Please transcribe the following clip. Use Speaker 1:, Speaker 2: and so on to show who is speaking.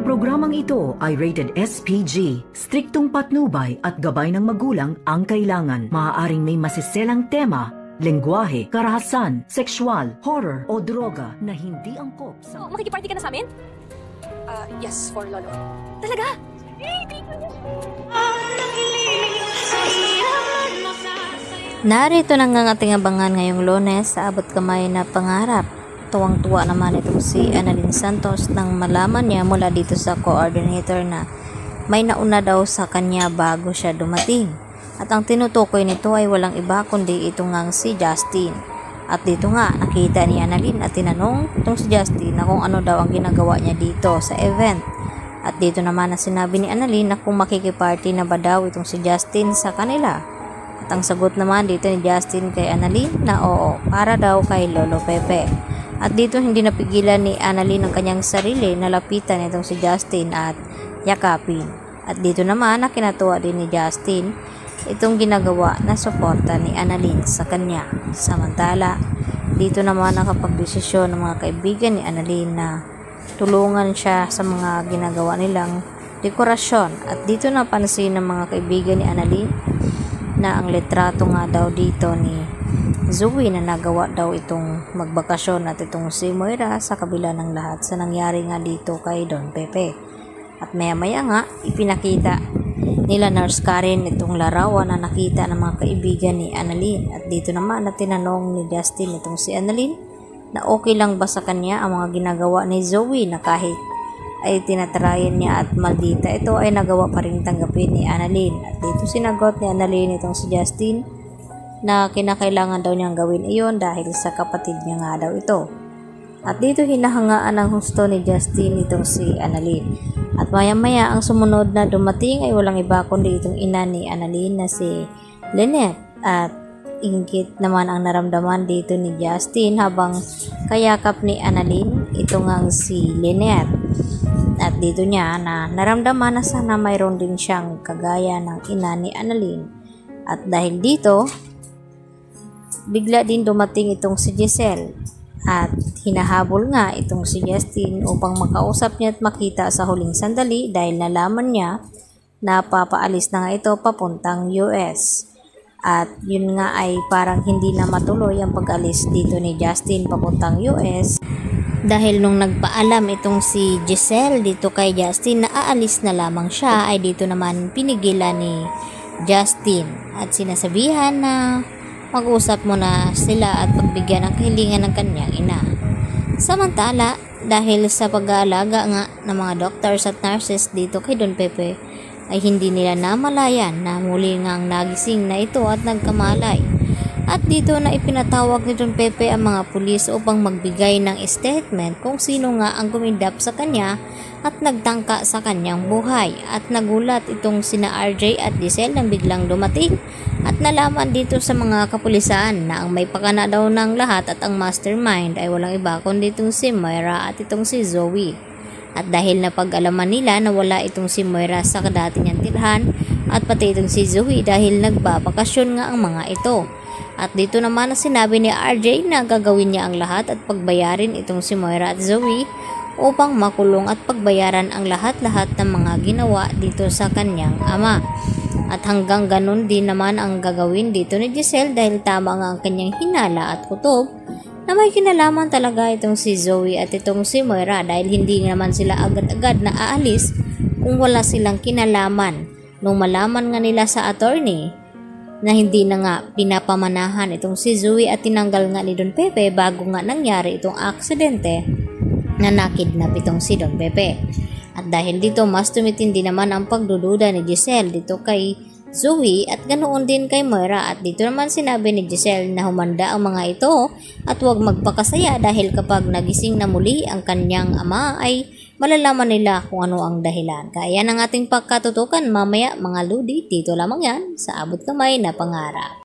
Speaker 1: Ang programang ito ay rated SPG. Striktong patnubay at gabay ng magulang ang kailangan. Maaaring may masiselang tema, lengguwahe, karahasan, sexual, horror o droga na hindi angkop sa...
Speaker 2: Makikiparty ka na sa amin? Yes, for Lolo. Talaga?
Speaker 3: Narito na nga ating abangan ngayong Lunes sa abot kamay na pangarap. Tuwang-tuwa naman itong si Annalyn Santos nang malaman niya mula dito sa coordinator na may nauna daw sa kanya bago siya dumating. At ang tinutukoy nito ay walang iba kundi ito ngang si Justin. At dito nga nakita ni Annalyn at tinanong itong si Justin na kung ano daw ang ginagawa niya dito sa event. At dito naman na sinabi ni Annalyn na kung makikiparty na ba daw itong si Justin sa kanila. At ang sagot naman dito ni Justin kay Annalyn na oo, para daw kay Lolo Pepe. At dito hindi napigilan ni Annalyn ang kanyang sarili na lapitan itong si Justin at yakapin. At dito naman na kinatuwa din ni Justin itong ginagawa na suporta ni Annalyn sa kanya. Samantala, dito naman nakapagdesisyon ng mga kaibigan ni Annalyn na tulungan siya sa mga ginagawa nilang dekorasyon. At dito napansin ng mga kaibigan ni Annalyn na ang litrato nga daw dito ni Zoe na nagawa daw itong magbakasyon at itong si Moira sa kabila ng lahat sa nangyari nga dito kay Don Pepe. At maya-maya nga ipinakita nila Nurse Karen itong larawan na nakita ng mga kaibigan ni Annalyn. At dito naman na tinanong ni Justin itong si Annalyn na okay lang ba sa kanya ang mga ginagawa ni Zoe na kahit ay tinatarayan niya at maldita ito ay nagawa pa rin tanggapin ni Annalyn. At dito sinagot ni Annalyn itong si Justin na kinakailangan daw niyang gawin iyon dahil sa kapatid niya nga daw ito. At dito hinahangaan ang husto ni Justin itong si Annalyn. At maya-maya ang sumunod na dumating ay walang iba kundi itong ina ni Annalyn na si Lynette. At inggit naman ang naramdaman dito ni Justin habang kayakap ni Annalyn ito ngang si Lynette. At dito niya na naramdaman na sana mayroon din siyang kagaya ng ina ni Annalyn. At dahil dito, bigla din dumating itong si Giselle at hinahabol nga itong si Justin upang makausap niya at makita sa huling sandali dahil nalaman niya na papaalis na nga ito papuntang US. At yun nga ay parang hindi na matuloy ang pag-alis dito ni Justin papuntang US dahil nung nagpaalam itong si Giselle dito kay Justin na aalis na lamang siya ay dito naman pinigilan ni Justin at sinasabihan na mag-usap muna sila at pagbigyan ng kahilingan ng kanyang ina. Samantala, dahil sa pag-aalaga nga ng mga doctors at nurses dito kay Don Pepe, ay hindi nila namalayan na muli ngang nagising na ito at nagkamalay. At dito na ipinatawag ni Don Pepe ang mga pulis upang magbigay ng statement kung sino nga ang gumidap sa kanya at nagtangka sa kanyang buhay. At nagulat itong sina RJ at Giselle nang biglang dumating at nalaman dito sa mga kapulisan na ang may pakana daw ng lahat at ang mastermind ay walang iba kundi itong si Moira at itong si Zoe. At dahil napag-alaman nila na wala itong si Moira sa dati niyang tirhan at pati itong si Zoe dahil nagbabakasyon nga ang mga ito. At dito naman na sinabi ni RJ na gagawin niya ang lahat at pagbayarin itong si Moira at Zoe upang makulong at pagbayaran ang lahat-lahat ng mga ginawa dito sa kanyang ama. At hanggang ganun din naman ang gagawin dito ni Giselle dahil tama nga ang kanyang hinala at kutob na may kinalaman talaga itong si Zoe at itong si Moira dahil hindi naman sila agad-agad na aalis kung wala silang kinalaman. Nung malaman nga nila sa attorney na hindi na nga pinapamanahan itong si Zoe at tinanggal nga ni Don Pepe bago nga nangyari itong aksidente na nakidnap itong si Don Pepe. At dahil dito mas tumitindi naman ang pagdududa ni Giselle dito kay Zoe at ganoon din kay Moira. At dito naman sinabi ni Giselle na humanda ang mga ito at huwag magpakasaya dahil kapag nagising na muli ang kanyang ama ay malalaman nila kung ano ang dahilan. Kaya yan ang ating pagkatutukan mamaya mga ludi, dito lamang yan sa abot kamay na pangarap.